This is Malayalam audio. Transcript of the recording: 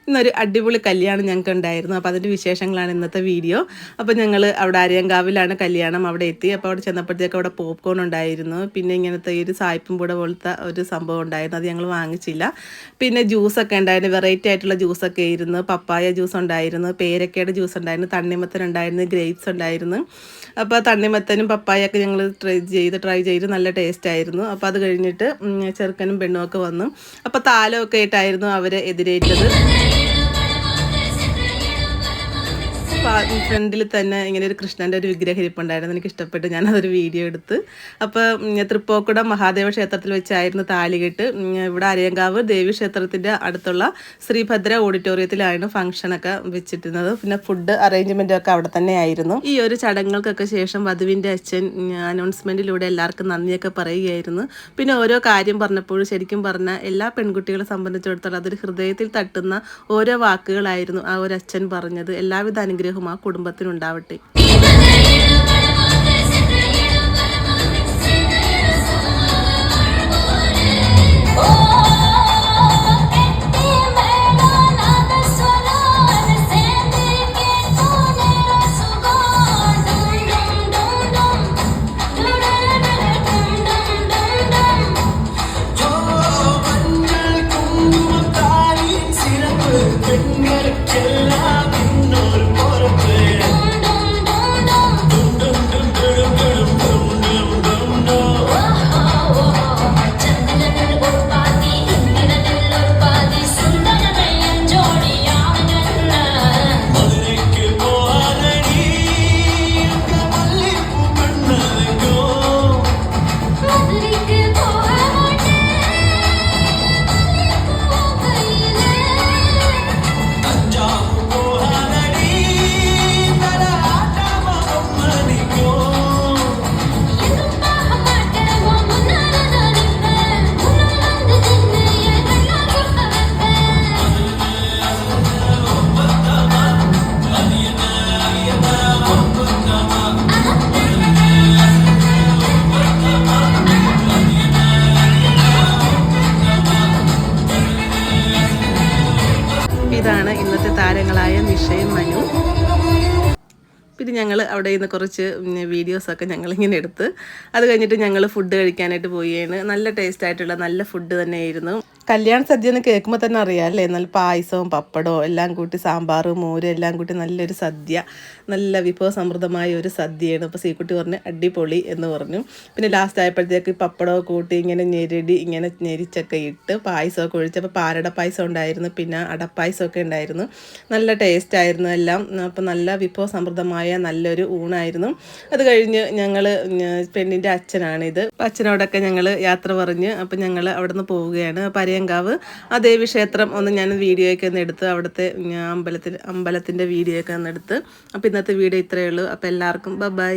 ഇന്നൊരു അടിപൊളി കല്യാണം ഞങ്ങൾക്ക് ഉണ്ടായിരുന്നു. അപ്പോൾ അതിൻ്റെ വിശേഷങ്ങളാണ് ഇന്നത്തെ വീഡിയോ. അപ്പോൾ ഞങ്ങൾ അവിടെ അരിയങ്കാവിലാണ് കല്യാണം. അവിടെ എത്തി. അപ്പോൾ അവിടെ ചെന്നപ്പോഴത്തേക്ക് അവിടെ പോപ്കോൺ ഉണ്ടായിരുന്നു. പിന്നെ ഇങ്ങനത്തെ ഈ ഒരു സായിപ്പും കൂടെ പോലത്തെ ഒരു സംഭവം ഉണ്ടായിരുന്നു. അത് ഞങ്ങൾ വാങ്ങിച്ചില്ല. പിന്നെ ജ്യൂസൊക്കെ ഉണ്ടായിരുന്നു. വെറൈറ്റി ആയിട്ടുള്ള ജ്യൂസൊക്കെ ആയിരുന്നു. പപ്പായ ജ്യൂസ് ഉണ്ടായിരുന്നു, പേരക്കയുടെ ജ്യൂസ് ഉണ്ടായിരുന്നു, തണ്ണിമത്തൻ ഉണ്ടായിരുന്നു, ഗ്രേപ്സ് ഉണ്ടായിരുന്നു. അപ്പോൾ തണ്ണിമത്തനും പപ്പായൊക്കെ ഞങ്ങൾ ട്രൈ ചെയ്ത് നല്ല ടേസ്റ്റ് ആയിരുന്നു. അപ്പോൾ അത് കഴിഞ്ഞിട്ട് ചെറുക്കനും പെണ്ണും ഒക്കെ വന്നു. അപ്പോൾ താലമൊക്കെ ആയിട്ടായിരുന്നു അവരെ എതിരേറ്റത്. ഫ്രണ്ടിൽ തന്നെ ഇങ്ങനെ ഒരു കൃഷ്ണൻ്റെ ഒരു വിഗ്രഹം ഇരിപ്പുണ്ടായിരുന്നു. എനിക്ക് ഇഷ്ടപ്പെട്ട് ഞാനതൊരു വീഡിയോ എടുത്ത്. അപ്പോൾ തൃപ്പോക്കുടം മഹാദേവ ക്ഷേത്രത്തിൽ വെച്ചായിരുന്നു താലികെട്ട്. ഇവിടെ അരയങ്കാവ് ദേവി ക്ഷേത്രത്തിൻ്റെ അടുത്തുള്ള ശ്രീഭദ്ര ഓഡിറ്റോറിയത്തിലായിരുന്നു ഫംഗ്ഷനൊക്കെ വെച്ചിട്ടുള്ളത്. പിന്നെ ഫുഡ് അറേഞ്ച്മെൻറ്റൊക്കെ അവിടെ തന്നെ ആയിരുന്നു. ഈ ഒരു ചടങ്ങുകൾക്കൊക്കെ ശേഷം വധുവിൻ്റെ അച്ഛൻ അനൗൺസ്മെൻറ്റിലൂടെ എല്ലാവർക്കും നന്ദിയൊക്കെ പറയുകയായിരുന്നു. പിന്നെ ഓരോ കാര്യം പറഞ്ഞപ്പോഴും ശരിക്കും പറഞ്ഞാൽ എല്ലാ പെൺകുട്ടികളെ സംബന്ധിച്ചിടത്തോളം അതൊരു ഹൃദയത്തിൽ തട്ടുന്ന ഓരോ വാക്കുകളായിരുന്നു ആ ഒരു അച്ഛൻ പറഞ്ഞത്. എല്ലാവിധ അനുഗ്രഹവും ആ കുടുംബത്തിനുണ്ടാവട്ടെ. ഇതാണ് ഇന്നത്തെ താരങ്ങളായ നിഷയും മനു. പിന്നെ ഞങ്ങൾ അവിടെ നിന്ന് കുറച്ച് വീഡിയോസൊക്കെ ഞങ്ങളിങ്ങനെ എടുത്ത് അത് കഴിഞ്ഞിട്ട് ഞങ്ങൾ ഫുഡ് കഴിക്കാനായിട്ട് പോയാണ്. നല്ല ടേസ്റ്റ് ആയിട്ടുള്ള നല്ല ഫുഡ് തന്നെയായിരുന്നു. കല്യാണ സദ്യ എന്ന് കേൾക്കുമ്പോൾ തന്നെ അറിയാം അല്ലേ, നല്ല പായസവും പപ്പടവും എല്ലാം കൂട്ടി, സാമ്പാർ മോര് എല്ലാം കൂട്ടി നല്ലൊരു സദ്യ, നല്ല വിഭവസമൃദ്ധമായ ഒരു സദ്യയാണ്. അപ്പോൾ സീക്കുട്ടി പറഞ്ഞ് അടിപൊളി എന്ന് പറഞ്ഞു. പിന്നെ ലാസ്റ്റ് ആയപ്പോഴത്തേക്ക് പപ്പടമൊക്കെ കൂട്ടി ഇങ്ങനെ ഞെരടി ഇങ്ങനെ ഞെരിച്ചൊക്കെ ഇട്ട് പായസമൊക്കെ ഒഴിച്ചപ്പോൾ പാലട പായസം ഉണ്ടായിരുന്നു, പിന്നെ അടപ്പായസമൊക്കെ ഉണ്ടായിരുന്നു. നല്ല ടേസ്റ്റ് ആയിരുന്നു എല്ലാം. അപ്പോൾ നല്ല വിഭവസമൃദ്ധമായ നല്ലൊരു ഊണായിരുന്നു. അത് കഴിഞ്ഞ് ഞങ്ങൾ പെണ്ണിൻ്റെ അച്ഛനാണിത്. അപ്പോൾ അച്ഛനോടൊക്കെ ഞങ്ങൾ യാത്ര പറഞ്ഞ് അപ്പോൾ ഞങ്ങൾ അവിടെ നിന്ന് പോവുകയാണ്. അരയങ്കാവ് ആ ദേവി ക്ഷേത്രം ഒന്ന് ഞാൻ വീഡിയോയൊക്കെ ഒന്ന് എടുത്ത് അവിടുത്തെ അമ്പലത്തിൻ്റെ വീഡിയോ ഒക്കെ ഒന്ന് എടുത്ത്. അപ്പോൾ ഇന്നത്തെ വീഡിയോ ഇത്രയേ ഉള്ളൂ. അപ്പോൾ എല്ലാവർക്കും ബൈ.